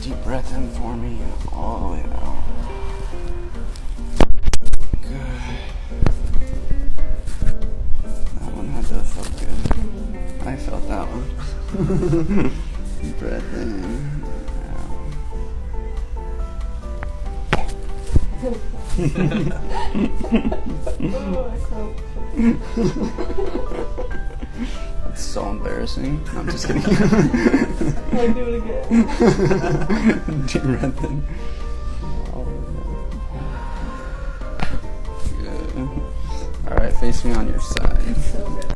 deep breath in for me, all the way out. Good. That one had to feel good. I felt that one. Deep breath in. That's so embarrassing. No, I'm just kidding. Can I do it again? Deep breath in. Good. Alright, face me on your side. So good.